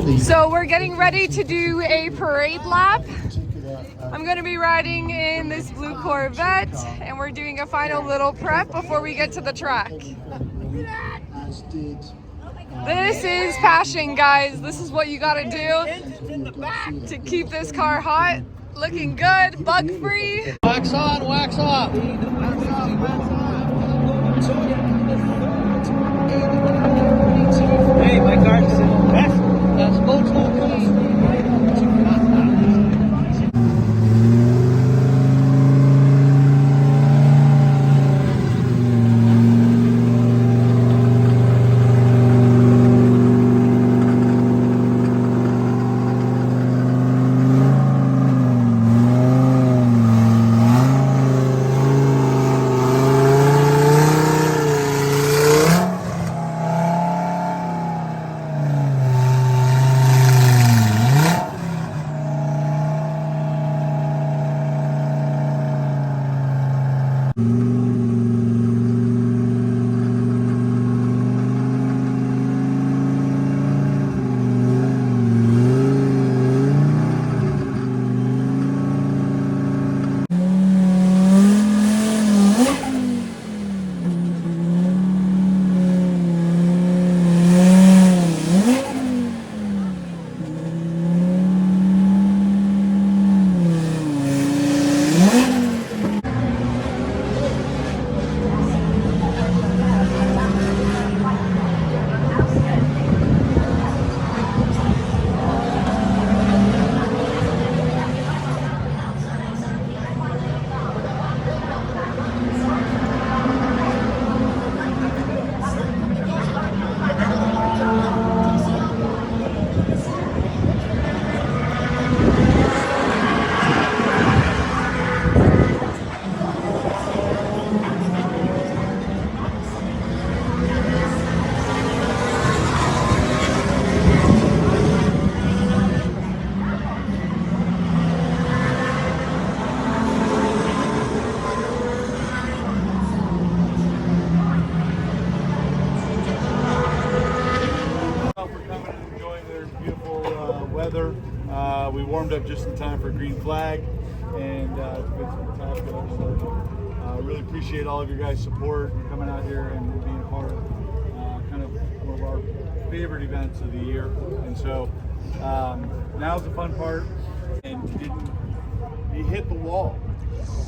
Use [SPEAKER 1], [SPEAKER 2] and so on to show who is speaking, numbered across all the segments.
[SPEAKER 1] So we're getting ready to do a parade lap. I'm going to be riding in this blue Corvette, and we're doing a final little prep before we get to the track. This is passion, guys. This is what you got to do to keep this car hot, looking good, bug-free.
[SPEAKER 2] Wax on, wax off. Hey, my car's that's MOTUL.
[SPEAKER 3] Weather. We warmed up just in time for green flag, and it's been spectacular. So really appreciate all of your guys' support coming out here and being a part of kind of one of our favorite events of the year. And so now's the fun part. And he hit the wall.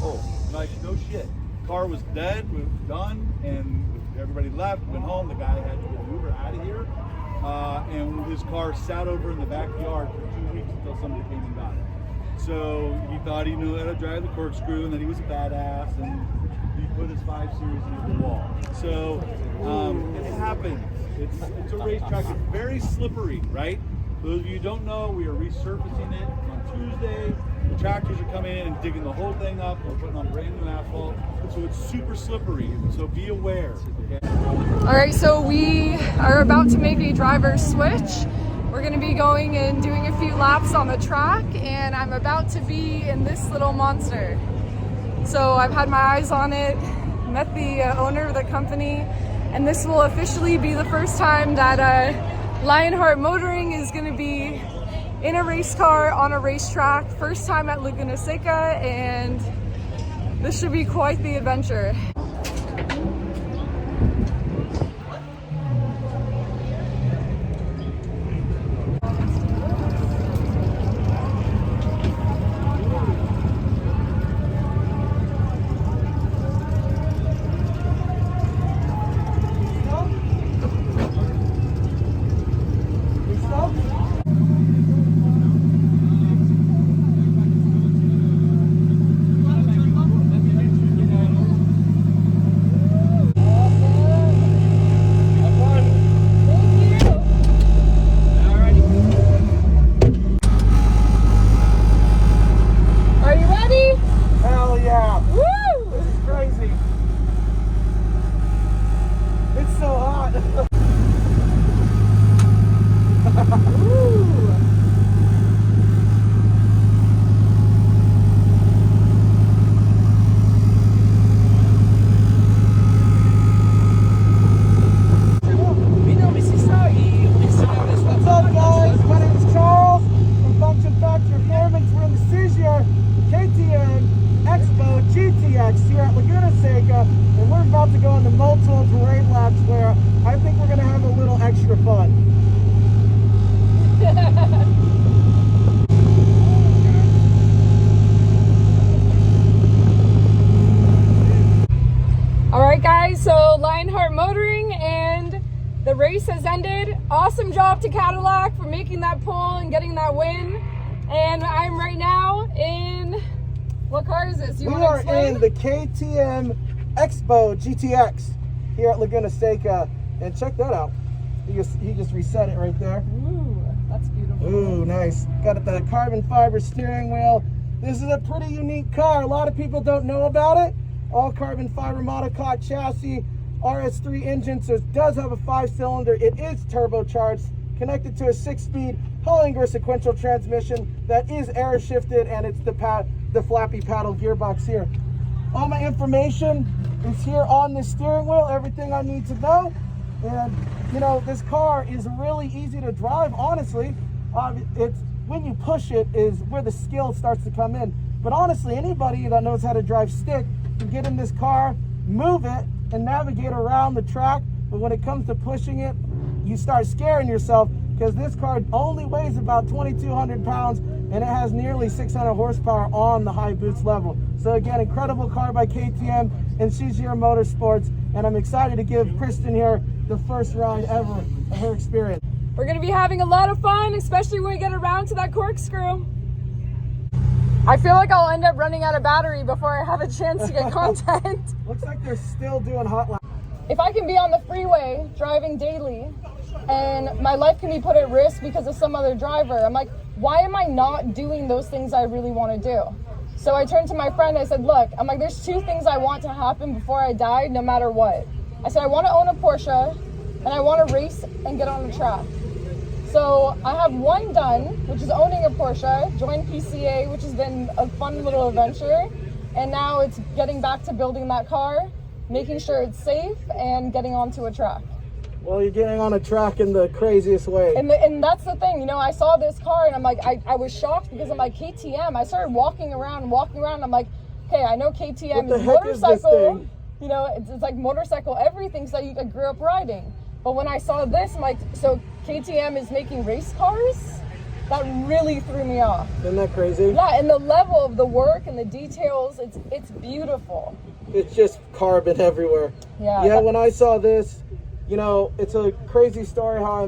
[SPEAKER 3] Oh, like no shit. Car was dead, we were done, and everybody left, went home. The guy had to get Uber out of here. And his car sat over in the backyard for 2 weeks until somebody came and got it. So he thought he knew how to drive the corkscrew, and that he was a badass, and he put his 5 Series into the wall. So it happened. It's a racetrack. It's very slippery, right? For those of you who don't know, we are resurfacing it on Tuesday. The tractors are coming in and digging the whole thing up. We're putting on brand new asphalt. So it's super slippery. So be aware, okay?
[SPEAKER 1] All right, so we are about to make a driver's switch. We're going to be going and doing a few laps on the track, and I'm about to be in this little monster. So I've had my eyes on it, met the owner of the company, and this will officially be the first time that Lionheart Motoring is going to be in a race car on a racetrack. First time at Laguna Seca, and this should be quite the adventure.
[SPEAKER 4] about to go on the MOTUL parade laps where I think we're going to have a little extra fun.
[SPEAKER 1] All right, guys, so Lionheart motoring and the race has ended. Awesome job to Cadillac for making that pole and getting that win. And I'm right now in, what car is this?
[SPEAKER 4] We are in the KTM Expo GTX here at Laguna Seca. And check that out. He just reset it right there.
[SPEAKER 1] Ooh, that's beautiful.
[SPEAKER 4] Ooh, nice. Got the carbon fiber steering wheel. This is a pretty unique car. A lot of people don't know about it. All carbon fiber monocoque chassis, RS3 engine, so it does have a 5-cylinder. It is turbocharged, connected to a 6-speed Hollinger sequential transmission that is air shifted, and it's the flappy paddle gearbox here. All my information is here on the steering wheel, everything I need to know. And you know, this car is really easy to drive, honestly. It's when you push it is where the skill starts to come in. But honestly, anybody that knows how to drive stick can get in this car, move it, and navigate around the track. But when it comes to pushing it, you start scaring yourself, because this car only weighs about 2,200 pounds and it has nearly 600 horsepower on the high boost level. So again, incredible car by KTM and CGR Motorsports, and I'm excited to give Kristen here the first ride ever of her experience.
[SPEAKER 1] We're gonna be having a lot of fun, especially when we get around to that corkscrew. I feel like I'll end up running out of battery before I have a chance to get content.
[SPEAKER 4] Looks like they're still doing hot laps.
[SPEAKER 1] If I can be on the freeway driving daily and my life can be put at risk because of some other driver, I'm like, why am I not doing those things I really want to do? So I turned to my friend, I said, look, I'm like, there's 2 things I want to happen before I die, no matter what. I said, I want to own a Porsche and I want to race and get on the track. So I have one done, which is owning a Porsche, joined PCA, which has been a fun little adventure. And now it's getting back to building that car, making sure it's safe, and getting onto a track.
[SPEAKER 4] Well, you're getting on a track in the craziest way.
[SPEAKER 1] And that's the thing, you know, I saw this car and I'm like, I was shocked because I'm like, KTM. I started walking around. I'm like, okay, I know KTM is motorcycle. You know, it's like motorcycle everything, so I grew up riding. But when I saw this, I'm like, so KTM is making race cars? That really threw me off.
[SPEAKER 4] Isn't that crazy?
[SPEAKER 1] Yeah, and the level of the work and the details, it's beautiful.
[SPEAKER 4] It's just carbon everywhere. Yeah, when I saw this, you know, it's a crazy story how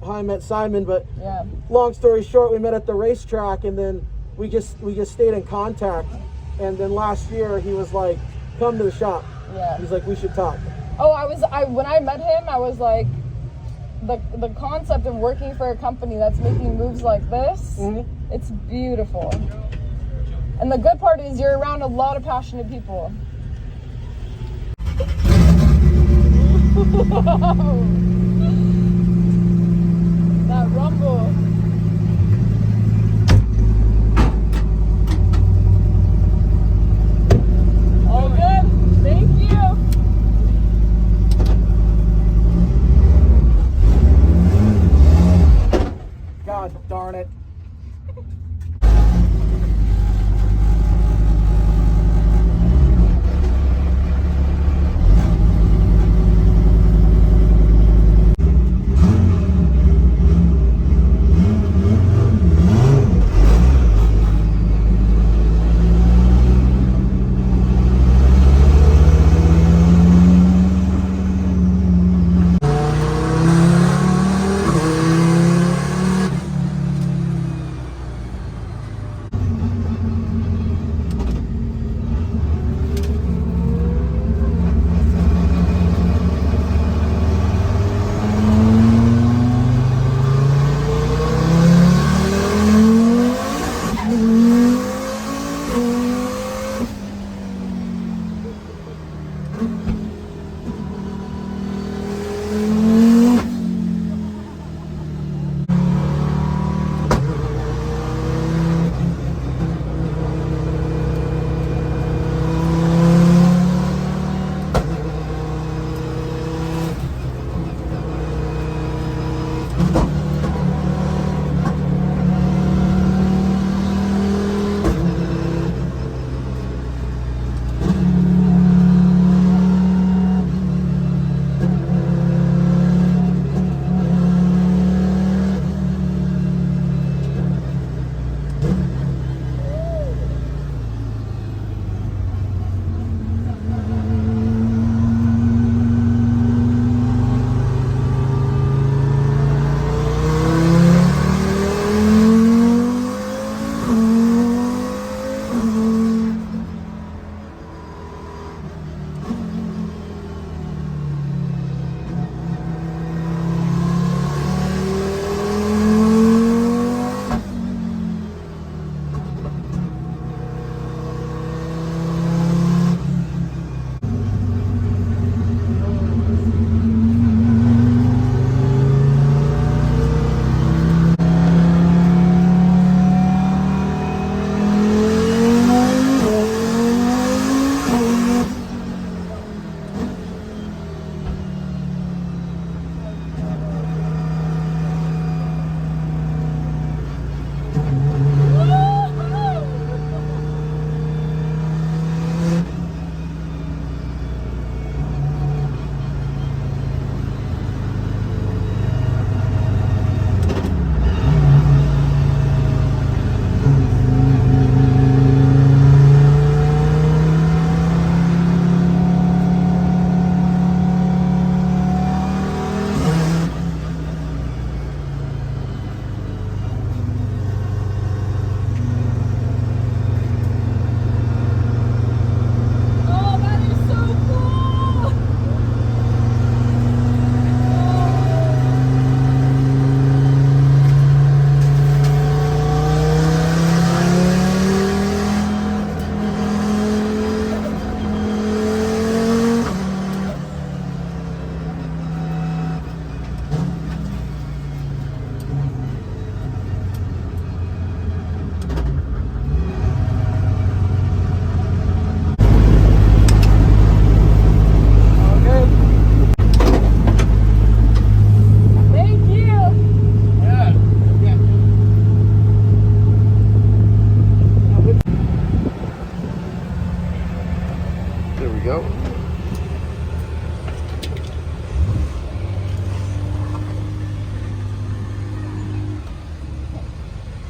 [SPEAKER 4] I met Simon, but
[SPEAKER 1] yeah.
[SPEAKER 4] Long story short, we met at the racetrack, and then we just stayed in contact. And then last year he was like, come to the shop.
[SPEAKER 1] Yeah.
[SPEAKER 4] He's like, we should talk.
[SPEAKER 1] Oh, when I met him, I was like, the concept of working for a company that's making moves like this, it's beautiful. And the good part is you're around a lot of passionate people. That rumble. All good. Thank you.
[SPEAKER 4] God darn it.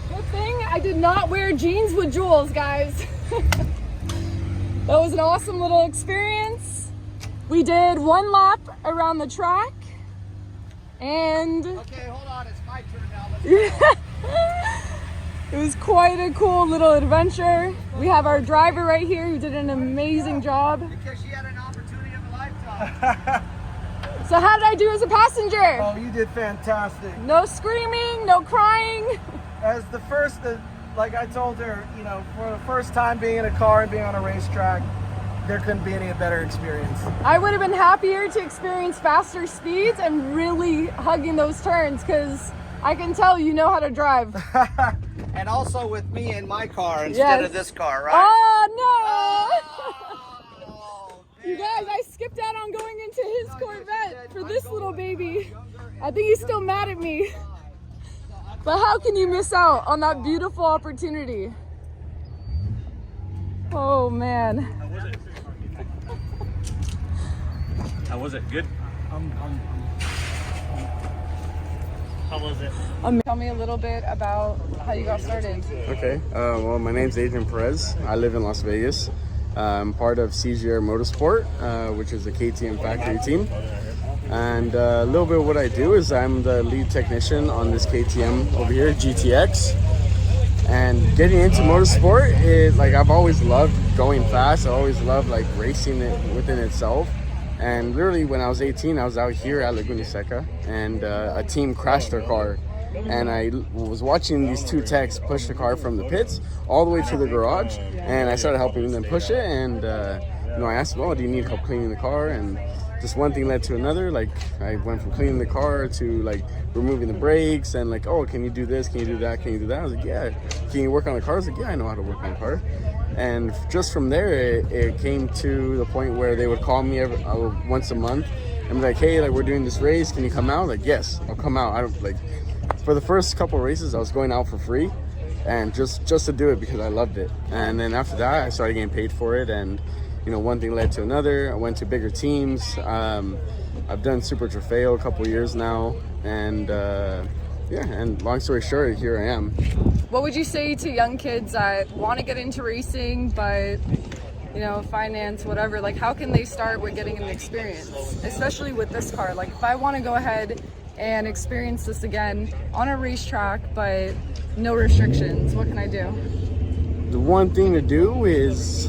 [SPEAKER 1] Good thing I did not wear jeans with jewels, guys. That was an awesome little experience. We did 1 lap around the track and
[SPEAKER 2] Okay, hold on. It's my turn now. Let's
[SPEAKER 1] it was quite a cool little adventure. We have our driver right here who did an amazing job.
[SPEAKER 2] Because she had an opportunity of a lifetime.
[SPEAKER 1] So how did I do as a passenger?
[SPEAKER 4] Oh, you did fantastic.
[SPEAKER 1] No screaming, no crying.
[SPEAKER 4] As the first, like I told her, you know, for the first time being in a car and being on a racetrack, there couldn't be any better experience.
[SPEAKER 1] I would have been happier to experience faster speeds and really hugging those turns because I can tell you know how to drive.
[SPEAKER 2] And also with me in my car instead of this car, right?
[SPEAKER 1] Oh no!
[SPEAKER 2] Oh,
[SPEAKER 1] You guys, I skipped out on going into his Corvette for this little baby. I think he's still mad at me. But how can you miss out on that beautiful opportunity? Oh man.
[SPEAKER 5] How was it? Good? How was it?
[SPEAKER 1] Tell me a little bit about how you got started.
[SPEAKER 6] Okay, well, my name's Adrian Perez. I live in Las Vegas. I'm part of CGR Motorsport, which is a KTM factory team. And a little bit of what I do is I'm the lead technician on this KTM over here, GTX. And getting into motorsport, like I've always loved going fast. I always loved like racing it within itself. And literally when I was 18, I was out here at Laguna Seca and a team crashed their car. And I was watching these 2 techs push the car from the pits all the way to the garage. And I started helping them push it. And, you know, I asked them, oh, do you need help cleaning the car? And just one thing led to another. Like I went from cleaning the car to like removing the brakes and like, oh, can you do this? Can you do that? Can you do that? I was like, yeah. Can you work on the car? I was like, yeah, I know how to work on the car. And just from there, it came to the point where they would call me once a month and be like, hey, like we're doing this race. Can you come out? Like, yes, I'll come out. I don't like. For the first couple of races, I was going out for free, and just to do it because I loved it. And then after that, I started getting paid for it, and you know, one thing led to another. I went to bigger teams. I've done Super Trofeo a couple years now, and yeah. And long story short, here I am.
[SPEAKER 1] What would you say to young kids that want to get into racing, but you know, finance, whatever? Like, how can they start with getting an experience, especially with this car? Like, if I want to go ahead and experience this again on a racetrack, but no restrictions, what can I do?
[SPEAKER 6] The one thing to do is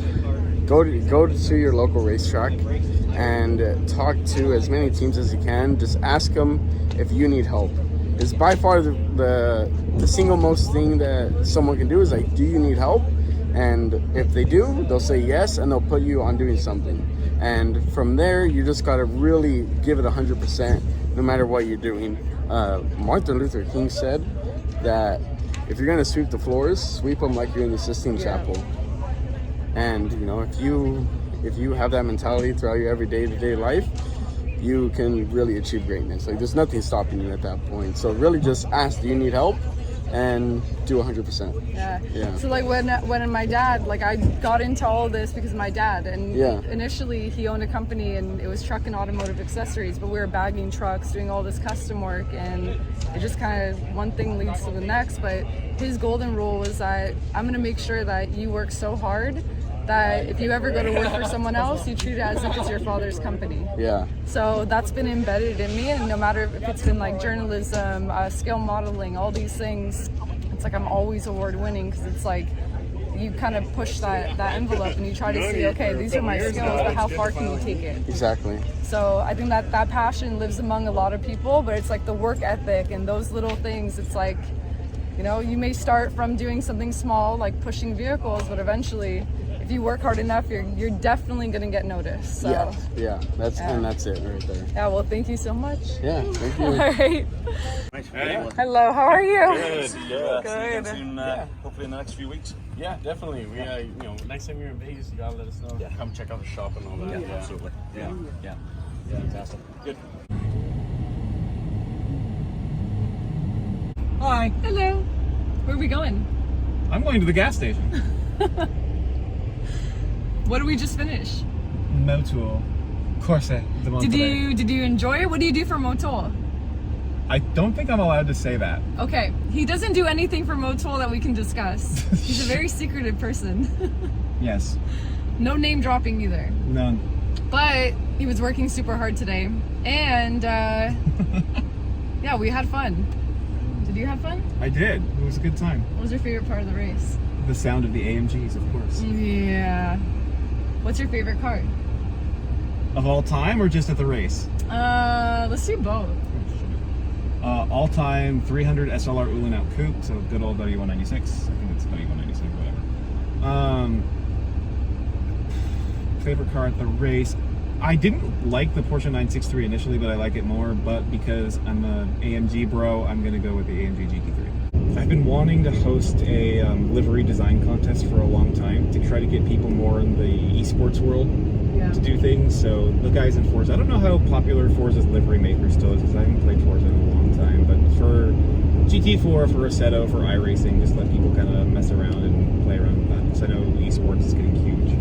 [SPEAKER 6] go to your local racetrack and talk to as many teams as you can. Just ask them if you need help. It's by far the single most thing that someone can do is like, do you need help? And if they do, they'll say yes, and they'll put you on doing something. And from there, you just gotta really give it 100%, no matter what you're doing. Martin Luther King said that if you're gonna sweep the floors, sweep them like you're in the Sistine Chapel. And you know, if you have that mentality throughout your everyday to-day life, you can really achieve greatness. Like there's nothing stopping you at that point. So really just ask, do you need help? And do 100%.
[SPEAKER 1] Yeah. So like when my dad, like I got into all of this because of my dad, and initially he owned a company and it was truck and automotive accessories, but we were bagging trucks, doing all this custom work, and it just kind of one thing leads to the next. But his golden rule was that I'm gonna make sure that you work so hard that if you ever go to work for someone else, you treat it as if it's your father's company.
[SPEAKER 6] Yeah.
[SPEAKER 1] So that's been embedded in me, and no matter if it's been like journalism, scale modeling, all these things, it's like I'm always award winning because it's like you kind of push that envelope and you try to see, okay, these are my skills, but how far can you take it?
[SPEAKER 6] Exactly.
[SPEAKER 1] So I think that passion lives among a lot of people, but it's like the work ethic and those little things. It's like, you know, you may start from doing something small like pushing vehicles, but eventually if you work hard enough, you're definitely gonna get noticed. So
[SPEAKER 6] and that's it right there.
[SPEAKER 1] Yeah, well, thank you so much.
[SPEAKER 6] Yeah, thank you.
[SPEAKER 1] All right.
[SPEAKER 5] Hey.
[SPEAKER 1] Hello, how are you?
[SPEAKER 5] Good. Yeah.
[SPEAKER 1] Good.
[SPEAKER 5] See you again soon, hopefully in the next few weeks.
[SPEAKER 6] Yeah, definitely. We, you know, next time you're in Vegas, you gotta let us know.
[SPEAKER 5] Yeah.
[SPEAKER 6] Come check out the shop and all that.
[SPEAKER 5] Yeah, absolutely. Yeah. Fantastic. Good.
[SPEAKER 2] Hi.
[SPEAKER 1] Hello. Where are we going?
[SPEAKER 2] I'm going to the gas station.
[SPEAKER 1] What did we just finish?
[SPEAKER 7] MOTUL Corse de Monterey.
[SPEAKER 1] Did you enjoy it? What do you do for MOTUL?
[SPEAKER 7] I don't think I'm allowed to say that.
[SPEAKER 1] Okay, he doesn't do anything for MOTUL that we can discuss. He's a very secretive person.
[SPEAKER 7] Yes.
[SPEAKER 1] No name dropping either.
[SPEAKER 7] None.
[SPEAKER 1] But he was working super hard today, and yeah, we had fun. Did you have fun?
[SPEAKER 7] I did. It was a good time.
[SPEAKER 1] What was your favorite part of the race?
[SPEAKER 7] The sound of the AMGs, of course.
[SPEAKER 1] Yeah. What's your favorite car?
[SPEAKER 7] Of all time or just at the race?
[SPEAKER 1] Let's do both.
[SPEAKER 7] All time 300 SLR Uhlenau Coupe, so good old W196. I think it's W196, whatever. Favorite car at the race? I didn't like the Porsche 963 initially, but I like it more. But because I'm an AMG bro, I'm gonna go with the AMG GT3. I've been wanting to host a livery design contest for a long time to try to get people more in the esports world to do things. So the guys in Forza, I don't know how popular Forza's livery maker still is, because I haven't played Forza in a long time. But for GT4, for Assetto, for iRacing, just let people kind of mess around and play around with that. Because I know esports is getting huge.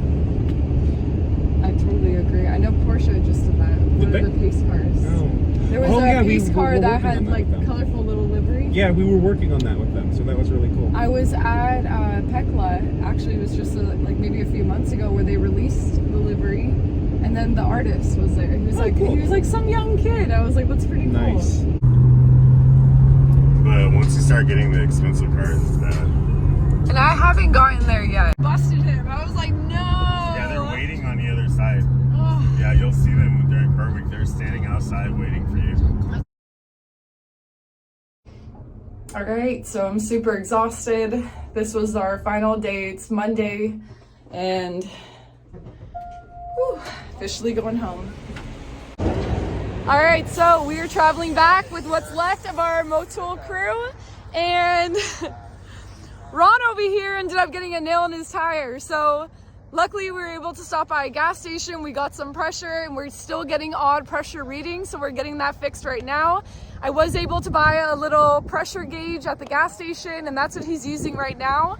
[SPEAKER 1] I totally agree. I know Porsche just did that. One of the pace cars.
[SPEAKER 7] Oh.
[SPEAKER 1] There was a pace car that had like colorful little livery.
[SPEAKER 7] Yeah, we were working on that with them, so that was really cool.
[SPEAKER 1] I was at Pekla, actually it was just like maybe a few months ago, where they released the livery, and then the artist was there. He was he was like some young kid. I was like, that's pretty cool.
[SPEAKER 7] Nice.
[SPEAKER 8] But once you start getting the expensive cars, it's bad.
[SPEAKER 1] And I haven't gotten there yet. Busted him. I was like, no.
[SPEAKER 8] Yeah, they're waiting on the other side.
[SPEAKER 1] Oh.
[SPEAKER 8] Yeah, you'll see them during car week. They're standing outside waiting for you.
[SPEAKER 1] All right, so I'm super exhausted. This was our final day. It's Monday, and whew, officially going home. All right, so we are traveling back with what's left of our MOTUL crew, and Ron over here ended up getting a nail in his tire. So luckily we were able to stop by a gas station. We got some pressure, and we're still getting odd pressure readings, so we're getting that fixed right now. I was able to buy a little pressure gauge at the gas station, and that's what he's using right now.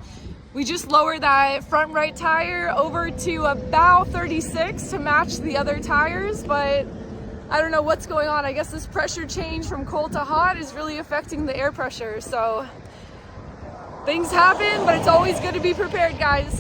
[SPEAKER 1] We just lowered that front right tire over to about 36 to match the other tires, but I don't know what's going on. I guess this pressure change from cold to hot is really affecting the air pressure. So things happen, but it's always good to be prepared, guys.